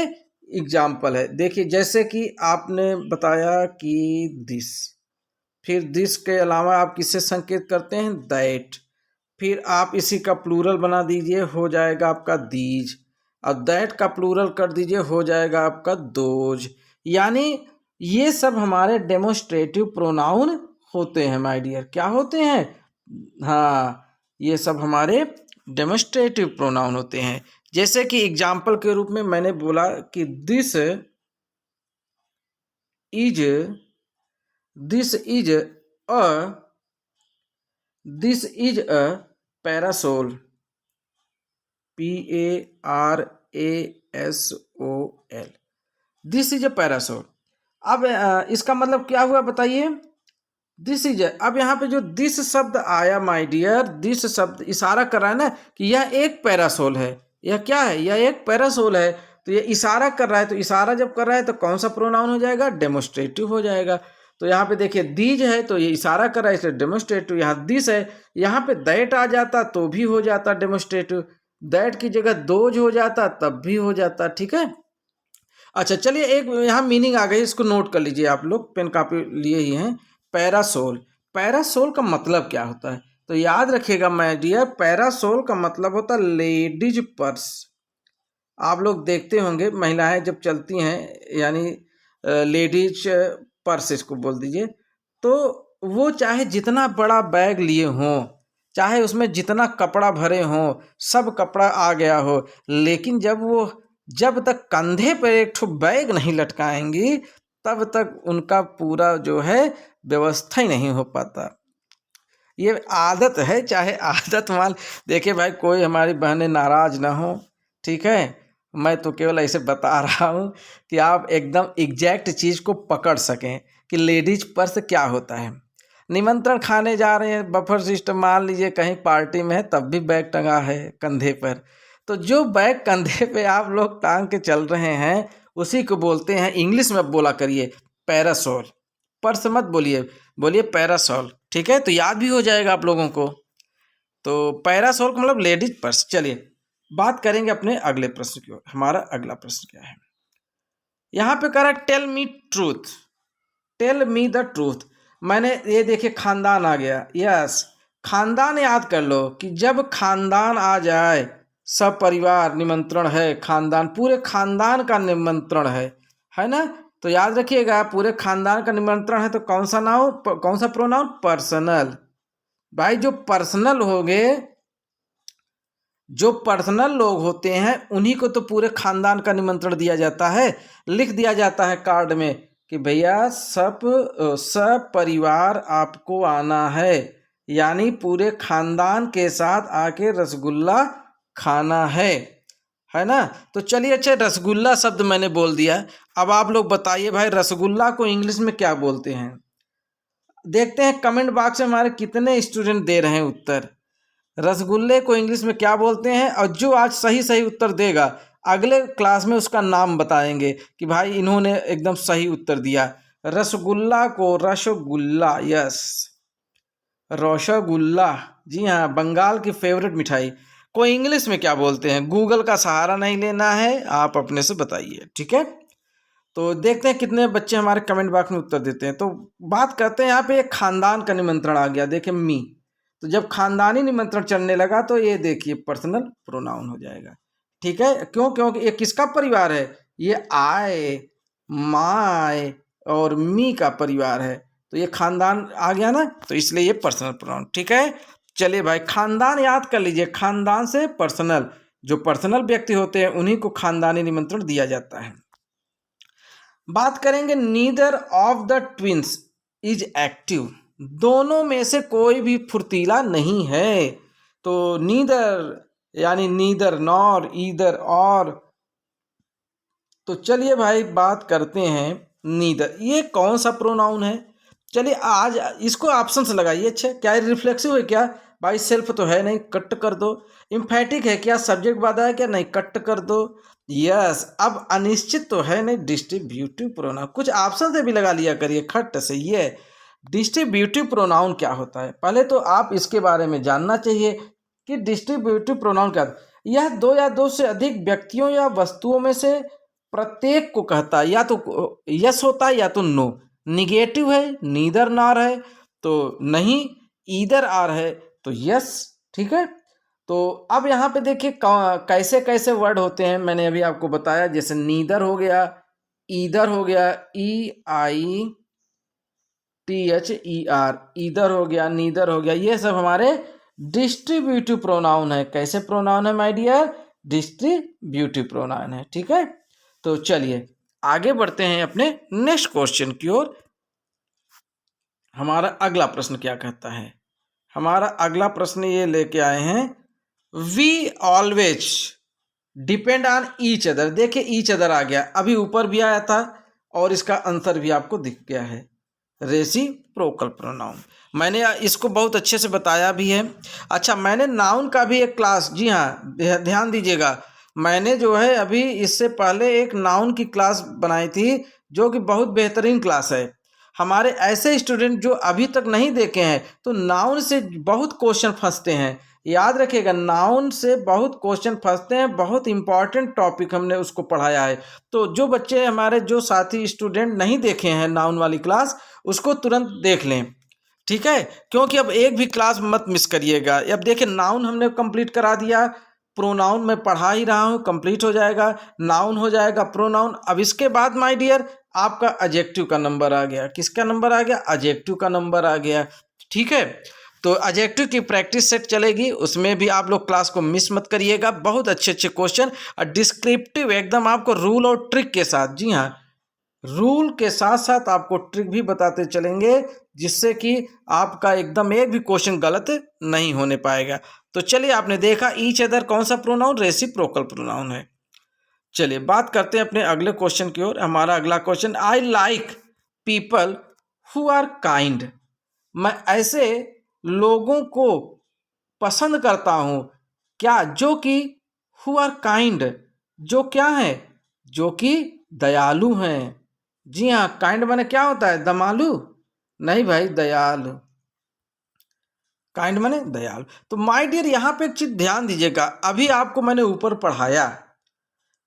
Speaker 1: एग्जाम्पल है। देखिए जैसे कि आपने बताया कि दिस, फिर दिस के अलावा आप किससे संकेत करते हैं, दैट, फिर आप इसी का प्लूरल बना दीजिए, हो जाएगा आपका दीज, और दैट का प्लूरल कर दीजिए, हो जाएगा आपका दोज। यानी ये सब हमारे डेमोस्ट्रेटिव प्रोनाउन होते हैं माय डियर, क्या होते हैं, हाँ ये सब हमारे डेमोस्ट्रेटिव प्रोनाउन होते हैं। जैसे कि एग्जाम्पल के रूप में मैंने बोला कि this is, this is a, this is a parasol, PARASOL, this is a parasol. अब इसका मतलब क्या हुआ बताइए, दिस इज, अब यहाँ पे जो दिस शब्द आया माय डियर, दिस शब्द इशारा कर रहा है ना कि यह एक पैरासोल है, यह क्या है, यह एक पैरासोल है। तो ये इशारा कर रहा है, तो इशारा जब कर रहा है तो कौन सा प्रोनाउन हो जाएगा, डेमोस्ट्रेटिव हो जाएगा। तो यहाँ पे देखिए दीज है तो ये इशारा कर रहा है इसलिए डेमोस्ट्रेटिव, यहाँ दिस है, यहाँ पे दैट आ जाता तो भी हो जाता डेमोस्ट्रेटिव, दैट की जगह दोज हो जाता तब भी हो जाता, ठीक है। अच्छा चलिए एक यहाँ मीनिंग आ गई, इसको नोट कर लीजिए आप लोग, पेन कापी लिए ही हैं। पैरासोल, पैरासोल का मतलब क्या होता है, तो याद रखिएगा माय डियर, पैरासोल का मतलब होता है लेडीज पर्स। आप लोग देखते होंगे महिलाएं जब चलती हैं, यानी लेडीज पर्स इसको बोल दीजिए, तो वो चाहे जितना बड़ा बैग लिए हों, चाहे उसमें जितना कपड़ा भरे हों, सब कपड़ा आ गया हो, लेकिन जब तक कंधे पर एक ठो बैग नहीं लटकाएंगी तब तक उनका पूरा जो है व्यवस्था ही नहीं हो पाता। ये आदत है, चाहे आदत मान, देखिए भाई कोई हमारी बहनें नाराज ना हो, ठीक है, मैं तो केवल ऐसे बता रहा हूँ कि आप एकदम एग्जैक्ट चीज़ को पकड़ सकें कि लेडीज पर्स क्या होता है। निमंत्रण खाने जा रहे हैं, बफर सिस्टम, मान लीजिए कहीं पार्टी में है तब भी बैग टंगा है कंधे पर। तो जो बैग कंधे पे आप लोग टांग के चल रहे हैं उसी को बोलते हैं, इंग्लिश में बोला करिए पैरासोल। पर्स मत बोलिए, बोलिए पैरासोल, ठीक है, तो याद भी हो जाएगा आप लोगों को। तो पैरासोल का मतलब लेडीज पर्स। चलिए बात करेंगे अपने अगले प्रश्न की ओर। हमारा अगला प्रश्न क्या है, यहाँ पे कह रहा है tell me truth, tell me the truth. मैंने ये देखिए खानदान आ गया, यस, खानदान याद कर लो कि जब खानदान आ जाए, सब परिवार निमंत्रण है, खानदान, पूरे खानदान का निमंत्रण है ना, तो याद रखिएगा पूरे खानदान का निमंत्रण है तो कौन सा नाउन, कौन सा प्रोनाउन, पर्सनल। भाई जो पर्सनल हो गए, जो पर्सनल लोग होते हैं उन्हीं को तो पूरे खानदान का निमंत्रण दिया जाता है, लिख दिया जाता है कार्ड में कि भैया सब परिवार आपको आना है, यानी पूरे खानदान के साथ आके रसगुल्ला खाना है ना। तो चलिए, अच्छा रसगुल्ला शब्द मैंने बोल दिया, अब आप लोग बताइए भाई रसगुल्ला को इंग्लिश में क्या बोलते हैं। देखते हैं कमेंट बॉक्स में हमारे कितने स्टूडेंट दे रहे हैं उत्तर। रसगुल्ले को इंग्लिश में क्या बोलते हैं, और जो आज सही सही उत्तर देगा अगले क्लास में उसका नाम बताएंगे कि भाई इन्होंने एकदम सही उत्तर दिया। रसगुल्ला को रसगुल्ला, यस, रसगुल्ला, जी हाँ, बंगाल की फेवरेट मिठाई को इंग्लिश में क्या बोलते हैं। गूगल का सहारा नहीं लेना है, आप अपने से बताइए, ठीक है। तो देखते हैं कितने बच्चे हमारे कमेंट बॉक्स में उत्तर देते हैं। तो बात करते हैं, यहाँ पे एक खानदान का निमंत्रण आ गया, देखिए मी, तो जब खानदानी निमंत्रण चलने लगा तो ये देखिए पर्सनल प्रोनाउन हो जाएगा, ठीक है। क्यों, क्योंकि ये किसका परिवार है, ये आय, माय और मी का परिवार है, तो ये खानदान आ गया ना, तो इसलिए ये पर्सनल प्रोनाउन, ठीक है। चलिए भाई खानदान याद कर लीजिए, खानदान से पर्सनल, जो पर्सनल व्यक्ति होते हैं उन्हीं को खानदानी निमंत्रण दिया जाता है। बात करेंगे neither of the twins is active, दोनों में से कोई भी फुर्तीला नहीं है। तो नीदर यानी नीदर, नॉर, ईदर, और। तो चलिए भाई बात करते हैं नीदर, ये कौन सा प्रोनाउन है। चलिए आज इसको ऑप्शन से लगाइए। अच्छा क्या रिफ्लेक्सिव है क्या, भाई सेल्फ तो है नहीं, कट कर दो। इम्फेटिक है क्या, सब्जेक्ट वादा है क्या, नहीं, कट कर दो। यस, अब अनिश्चित तो है नहीं, डिस्ट्रीब्यूटिव प्रोनाउन, कुछ ऑप्शन से भी लगा लिया करिए, खट से। ये डिस्ट्रीब्यूटिव प्रोनाउन क्या होता है, पहले तो आप इसके बारे में जानना चाहिए कि डिस्ट्रीब्यूटिव प्रोनाउन क्या है। यह दो या दो से अधिक व्यक्तियों या वस्तुओं में से प्रत्येक को कहता है, या तो यस होता है या तो नो। निगेटिव है, नीदर नॉर है तो नहीं, ईदर आर है तो यस, ठीक है। तो अब यहाँ पे देखिए कैसे कैसे वर्ड होते हैं, मैंने अभी आपको बताया, जैसे नीदर हो गया, ईदर हो गया, EITHER, ईदर हो गया, नीदर हो गया, ये सब हमारे डिस्ट्रीब्यूटिव प्रोनाउन है। कैसे प्रोनाउन है माय डियर, डिस्ट्रीब्यूटिव प्रोनाउन है, ठीक है। तो चलिए आगे बढ़ते हैं अपने नेक्स्ट क्वेश्चन की ओर। हमारा अगला प्रश्न क्या कहता है, हमारा अगला प्रश्न ये लेके आए हैं, we always depend on each other. देखिए ईच अदर आ गया, अभी ऊपर भी आया था और इसका आंसर भी आपको दिख गया है, रेसिप्रोकल प्रोनाउन। मैंने इसको बहुत अच्छे से बताया भी है। अच्छा मैंने नाउन का भी एक क्लास, जी हाँ ध्यान दीजिएगा, मैंने जो है अभी इससे पहले एक नाउन की क्लास बनाई थी जो कि बहुत बेहतरीन क्लास है। हमारे ऐसे स्टूडेंट जो अभी तक नहीं देखे हैं, तो नाउन से बहुत क्वेश्चन फंसते हैं, याद रखिएगा नाउन से बहुत क्वेश्चन फंसते हैं, बहुत इंपॉर्टेंट टॉपिक हमने उसको पढ़ाया है। तो जो बच्चे हमारे, जो साथी स्टूडेंट नहीं देखे हैं नाउन वाली क्लास, उसको तुरंत देख लें, ठीक है, क्योंकि अब एक भी क्लास मत मिस करिएगा। अब देखिए नाउन हमने कंप्लीट करा दिया, प्रोनाउन में पढ़ा ही रहा हूँ, कंप्लीट हो जाएगा, नाउन हो जाएगा, प्रोनाउन। अब इसके बाद माय डियर आपका एडजेक्टिव का नंबर आ गया, किसका नंबर आ गया, एडजेक्टिव का नंबर आ गया, ठीक है। तो एडजेक्टिव की प्रैक्टिस सेट चलेगी, उसमें भी आप लोग क्लास को मिस मत करिएगा, बहुत अच्छे अच्छे क्वेश्चन और डिस्क्रिप्टिव एकदम आपको रूल और ट्रिक के साथ, जी हाँ रूल के साथ साथ आपको ट्रिक भी बताते चलेंगे, जिससे कि आपका एकदम एक भी क्वेश्चन गलत नहीं होने पाएगा। तो चलिए आपने देखा ईच अदर कौन सा प्रोनाउन, रेसिप्रोकल प्रोनाउन है। चलिए बात करते हैं अपने अगले क्वेश्चन की ओर। हमारा अगला question, I like people who are kind. मैं ऐसे लोगों को पसंद करता हूँ क्या, जो कि हु आर काइंड, जो क्या है, जो कि दयालु हैं। जी हाँ, काइंड माने क्या होता है, दमालु नहीं भाई, दयालु। काइंड माने दयालु। तो माय डियर यहाँ पे एक चीज ध्यान दीजिएगा, अभी आपको मैंने ऊपर पढ़ाया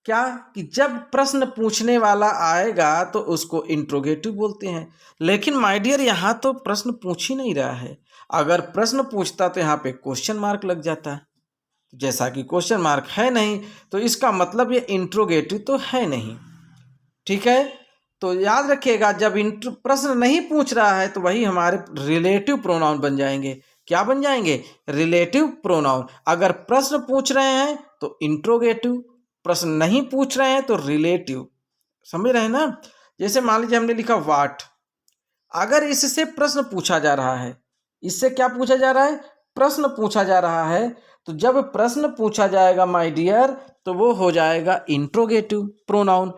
Speaker 1: क्या कि जब प्रश्न पूछने वाला आएगा तो उसको इंट्रोगेटिव बोलते हैं, लेकिन माय डियर यहाँ तो प्रश्न पूछ ही नहीं रहा है। अगर प्रश्न पूछता तो यहाँ पे क्वेश्चन मार्क लग जाता, जैसा कि क्वेश्चन मार्क है नहीं तो इसका मतलब ये इंट्रोगेटिव तो है नहीं। ठीक है, तो याद रखिएगा जब प्रश्न नहीं पूछ रहा है तो वही हमारे रिलेटिव प्रोनाउन बन जाएंगे। क्या बन जाएंगे, रिलेटिव प्रोनाउन। अगर प्रश्न पूछ रहे हैं तो इंट्रोगेटिव, प्रश्न नहीं पूछ रहे हैं तो रिलेटिव। समझ रहे हैं ना। जैसे मान लीजिए हमने लिखा वाट, अगर इससे प्रश्न पूछा जा रहा है, इससे क्या पूछा जा रहा है, प्रश्न पूछा जा रहा है, तो जब प्रश्न पूछा जाएगा माय डियर तो वो हो जाएगा इंट्रोगेटिव प्रोनाउन।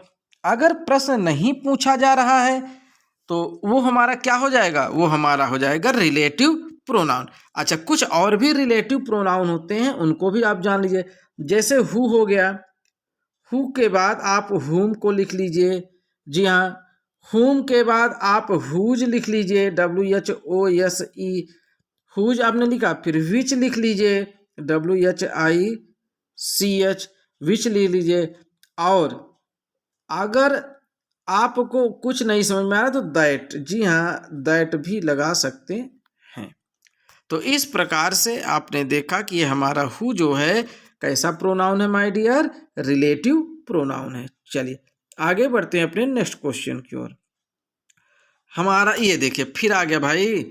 Speaker 1: अगर प्रश्न नहीं पूछा जा रहा है तो वो हमारा क्या हो जाएगा, वो हमारा हो जाएगा रिलेटिव प्रोनाउन। अच्छा, कुछ और भी रिलेटिव प्रोनाउन होते हैं, उनको भी आप जान लीजिए। जैसे हु हो गया, हु के बाद आप हुम को लिख लीजिए। जी हाँ, हुम के बाद आप हुज लिख लीजिए, WHOSE, हुज आपने लिखा। फिर विच लिख लीजिए, WHICH, विच लिख लीजिए। और अगर आपको कुछ नहीं समझ में आ रहा तो दैट, जी हाँ दैट भी लगा सकते हैं। तो इस प्रकार से आपने देखा कि ये हमारा हु जो है कैसा प्रोनाउन है माय डियर, रिलेटिव प्रोनाउन है। चलिए आगे बढ़ते हैं अपने नेक्स्ट क्वेश्चन की ओर। हमारा ये देखिए फिर आ गया भाई,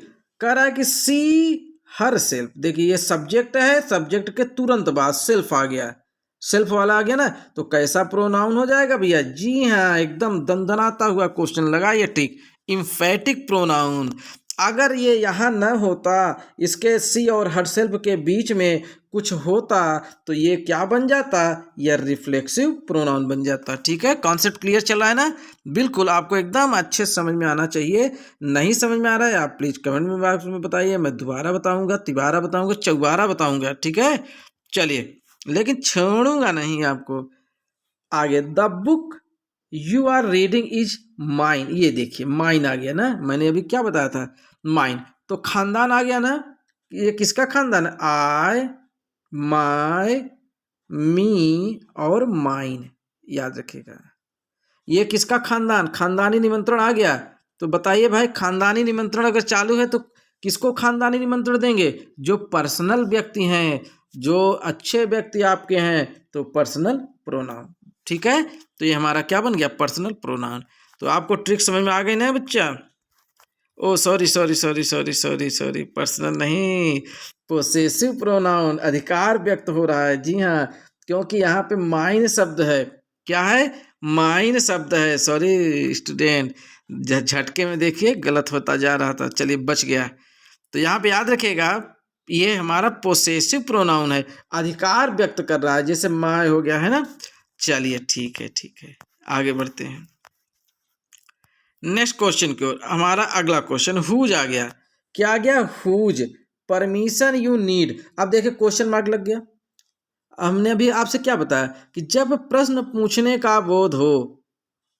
Speaker 1: कह रहा है कि सी हर सेल्फ। देखिए ये सब्जेक्ट है, सब्जेक्ट के तुरंत बाद सेल्फ आ गया, सेल्फ वाला आ गया ना, तो कैसा प्रोनाउन हो जाएगा भैया, जी हाँ एकदम दंदनाता हुआ क्वेश्चन लगाइए ठीक, इम्फेटिक प्रोनाउन। अगर ये यहाँ न होता, इसके सी और हरसेल्फ के बीच में कुछ होता तो ये क्या बन जाता, ये रिफ्लेक्सिव प्रोनाउन बन जाता। ठीक है, कॉन्सेप्ट क्लियर चला है ना, बिल्कुल आपको एकदम अच्छे समझ में आना चाहिए। नहीं समझ में आ रहा है आप प्लीज कमेंट में बॉक्स में बताइए, मैं दोबारा बताऊंगा, तिबारा बताऊंगा, चौबारा बताऊंगा। ठीक है, चलिए, लेकिन छोड़ूंगा नहीं आपको। आगे, the book you are reading is mine. ये देखिए माइन आ गया ना, मैंने अभी क्या बताया था, माइन। तो खानदान आ गया ना, ये किसका खानदान है, आई, माय, मी और माइन। याद रखिएगा ये किसका खानदान, खानदानी निमंत्रण आ गया। तो बताइए भाई, खानदानी निमंत्रण अगर चालू है तो किसको खानदानी निमंत्रण देंगे, जो पर्सनल व्यक्ति हैं, जो अच्छे व्यक्ति आपके हैं, तो पर्सनल प्रोनाउन। ठीक है, तो ये हमारा क्या बन गया, पर्सनल प्रोनाउन। तो आपको ट्रिक समझ में आ गई ना बच्चा। Oh sorry sorry sorry sorry sorry sorry, personal नहीं, पोसेसिव प्रोनाउन, अधिकार व्यक्त हो रहा है। जी हाँ, क्योंकि यहाँ पे माइन शब्द है। क्या है, माइन शब्द है। सॉरी स्टूडेंट, झटके में देखिए गलत होता जा रहा था, चलिए बच गया। तो यहाँ पे याद रखिएगा ये हमारा पोसेसिव प्रोनाउन है, अधिकार व्यक्त कर रहा है, जैसे माय हो गया है ना। चलिए ठीक है ठीक है, आगे बढ़ते हैं नेक्स्ट क्वेश्चन की ओर। हमारा अगला क्वेश्चन हुज आ गया। क्या आ गया, हुज, परमिशन यू नीड। अब देखिए क्वेश्चन मार्क लग गया। हमने अभी आपसे क्या बताया कि जब प्रश्न पूछने का बोध हो,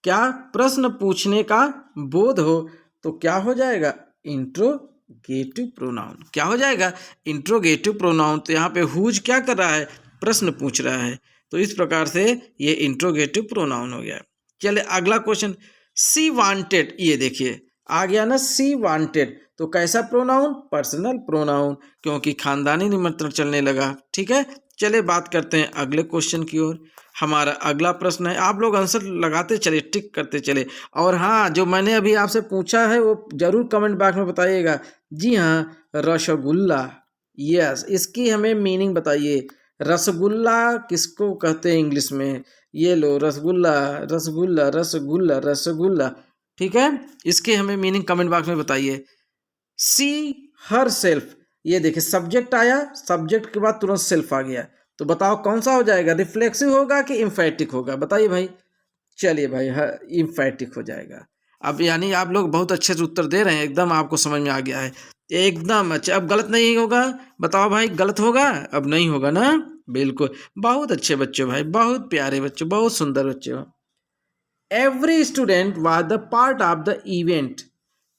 Speaker 1: क्या प्रश्न पूछने का बोध हो तो क्या हो जाएगा, इंट्रोगेटिव प्रोनाउन। क्या हो जाएगा, इंट्रोगेटिव प्रोनाउन। तो यहाँ पे हुज क्या कर रहा है, प्रश्न पूछ रहा है, तो इस प्रकार से ये इंट्रोगेटिव प्रोनाउन हो गया। चलिए अगला क्वेश्चन, सी वांटेड। ये देखिए आ गया ना, सी वांटेड, तो कैसा प्रोनाउन, पर्सनल प्रोनाउन, क्योंकि खानदानी निमंत्रण चलने लगा। ठीक है, चलिए बात करते हैं अगले क्वेश्चन की ओर। हमारा अगला प्रश्न है, आप लोग आंसर लगाते चले, टिक करते चले। और हाँ, जो मैंने अभी आपसे पूछा है वो जरूर कमेंट बॉक्स में बताइएगा। जी हाँ, रसगुल्ला, यस, इसकी हमें मीनिंग बताइए। रसगुल्ला किसको कहते हैं इंग्लिश में, ये लो रसगुल्ला, रसगुल्ला रसगुल्ला रसगुल्ला। ठीक है, इसके हमें मीनिंग कमेंट बॉक्स में बताइए। सी हर सेल्फ, ये देखिए सब्जेक्ट आया, सब्जेक्ट के बाद तुरंत सेल्फ आ गया, तो बताओ कौन सा हो जाएगा, रिफ्लेक्सिव होगा कि इम्फेटिक होगा, बताइए भाई। चलिए भाई, हाँ इम्फेटिक हो जाएगा। अब यानी आप लोग बहुत अच्छे से उत्तर दे रहे हैं, एकदम आपको समझ में आ गया है, एकदम अच्छा। अब गलत नहीं होगा, बताओ भाई, गलत होगा? अब नहीं होगा ना, बिल्कुल। बहुत अच्छे बच्चे भाई, बहुत प्यारे बच्चे, बहुत सुंदर बच्चे हो। Every student was the part of the event,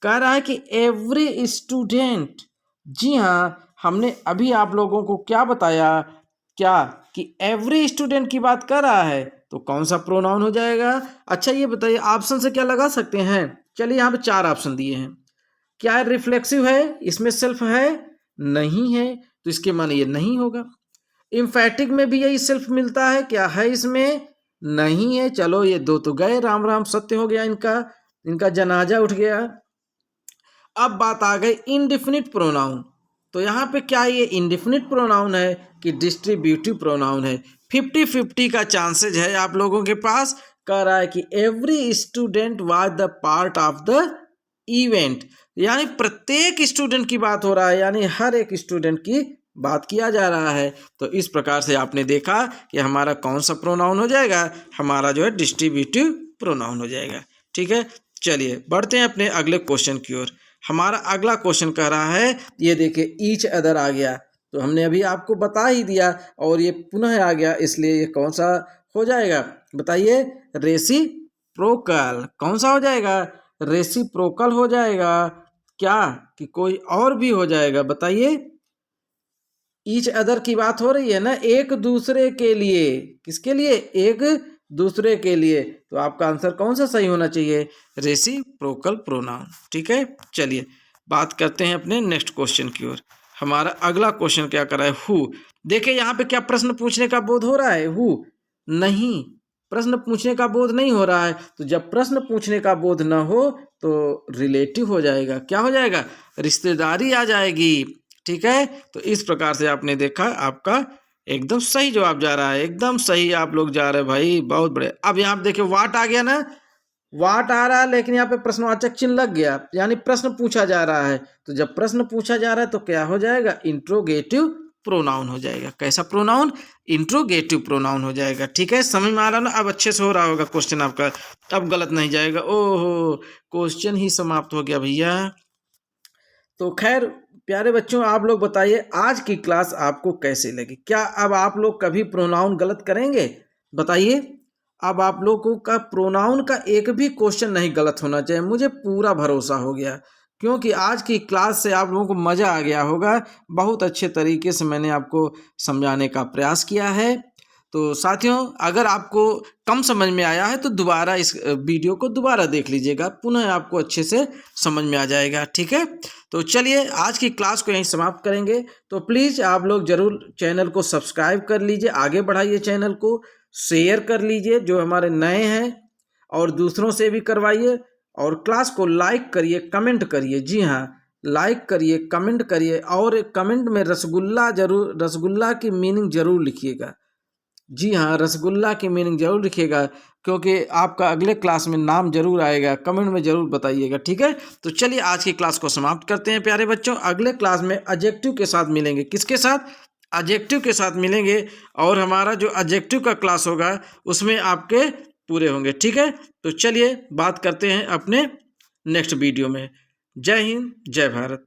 Speaker 1: कह रहा है कि एवरी स्टूडेंट। जी हाँ, हमने अभी आप लोगों को क्या बताया, क्या कि एवरी स्टूडेंट की बात कर रहा है, तो कौन सा प्रोनाउन हो जाएगा? अच्छा ये बताइए, ऑप्शन से क्या लगा सकते हैं? चलिए यहाँ पे 4 ऑप्शन दिए हैं। क्या रिफ्लेक्सिव है? इसमें सेल्फ है? नहीं है, तो इसके माने ये नहीं होगा। इम्फेटिक में भी यही सेल्फ मिलता है, क्या है इसमें? नहीं है। चलो ये 2 तो गए, राम राम, सत्य हो गया इनका, इनका जनाजा उठ गया। अब बात आ गई इंडिफिनिट प्रोनाउन, तो यहाँ पे क्या ये इंडिफिनिट प्रोनाउन है कि डिस्ट्रीब्यूटिव प्रोनाउन है? 50-50 का चांसेज है आप लोगों के पास। कह रहा है कि every student was the part of the event, यानी प्रत्येक स्टूडेंट की बात हो रहा है, यानी हर एक स्टूडेंट की बात किया जा रहा है। तो इस प्रकार से आपने देखा कि हमारा कौन सा प्रोनाउन हो जाएगा, हमारा जो है डिस्ट्रीब्यूटिव प्रोनाउन हो जाएगा। ठीक है, चलिए बढ़ते हैं अपने अगले क्वेश्चन की ओर। हमारा अगला क्वेश्चन कह रहा है, ये देखिए ईच अदर आ गया, तो हमने अभी आपको बता ही दिया और ये पुनः आ गया, इसलिए ये कौन सा हो जाएगा बताइए? रेसिप्रोकल। कौन सा हो जाएगा? रेसिप्रोकल हो जाएगा। क्या कि कोई और भी हो जाएगा बताइए? ईच अदर की बात हो रही है ना, एक दूसरे के लिए। किसके लिए? एक दूसरे के लिए। तो आपका आंसर कौन सा सही होना चाहिए? Reciprocal pronoun. ठीक है, चलिए बात करते हैं अपने नेक्स्ट क्वेश्चन की ओर। हमारा अगला क्वेश्चन क्या कर रहा है? हु। देखिए यहाँ पे क्या प्रश्न पूछने का बोध हो रहा है? हु नहीं, प्रश्न पूछने का बोध नहीं हो रहा है। तो जब प्रश्न पूछने का बोध न हो तो रिलेटिव हो जाएगा। क्या हो जाएगा? रिश्तेदारी आ जाएगी। ठीक है, तो इस प्रकार से आपने देखा, आपका एकदम सही जवाब जा रहा है, एकदम सही आप लोग जा रहे हैं भाई, बहुत बड़े। अब यहाँ पे देखिए वाट आ गया ना, वाट आ रहा है, लेकिन यहाँ पे प्रश्नवाचक चिन्ह लग गया, यानी प्रश्न पूछा जा रहा है। तो जब प्रश्न पूछा जा रहा है तो क्या हो जाएगा? इंट्रोगेटिव प्रोनाउन हो जाएगा। कैसा प्रोनाउन? इंट्रोगेटिव प्रोनाउन हो जाएगा। ठीक है, समझ में आ रहा ना? अब अच्छे से हो रहा होगा क्वेश्चन आपका, अब गलत नहीं जाएगा। ओहो, क्वेश्चन ही समाप्त हो गया भैया। तो खैर प्यारे बच्चों, आप लोग बताइए आज की क्लास आपको कैसे लगी? क्या अब आप लोग कभी प्रोनाउन गलत करेंगे? बताइए। अब आप लोगों का प्रोनाउन का एक भी क्वेश्चन नहीं गलत होना चाहिए, मुझे पूरा भरोसा हो गया, क्योंकि आज की क्लास से आप लोगों को मज़ा आ गया होगा। बहुत अच्छे तरीके से मैंने आपको समझाने का प्रयास किया है। तो साथियों, अगर आपको कम समझ में आया है तो दोबारा इस वीडियो को दोबारा देख लीजिएगा, पुनः आपको अच्छे से समझ में आ जाएगा। ठीक है, तो चलिए आज की क्लास को यहीं समाप्त करेंगे। तो प्लीज़ आप लोग ज़रूर चैनल को सब्सक्राइब कर लीजिए, आगे बढ़ाइए चैनल को, शेयर कर लीजिए जो हमारे नए हैं, और दूसरों से भी करवाइए, और क्लास को लाइक करिए, कमेंट करिए। जी हाँ, लाइक करिए, कमेंट करिए, और कमेंट में रसगुल्ला जरूर, रसगुल्ला की मीनिंग ज़रूर लिखिएगा। जी हाँ, रसगुल्ला की मीनिंग जरूर लिखिएगा, क्योंकि आपका अगले क्लास में नाम जरूर आएगा, कमेंट में जरूर बताइएगा। ठीक है, तो चलिए आज की क्लास को समाप्त करते हैं प्यारे बच्चों। अगले क्लास में एडजेक्टिव के साथ मिलेंगे। किसके साथ? एडजेक्टिव के साथ मिलेंगे, और हमारा जो एडजेक्टिव का क्लास होगा उसमें आपके पूरे होंगे। ठीक है, तो चलिए बात करते हैं अपने नेक्स्ट वीडियो में। जय हिंद, जय भारत।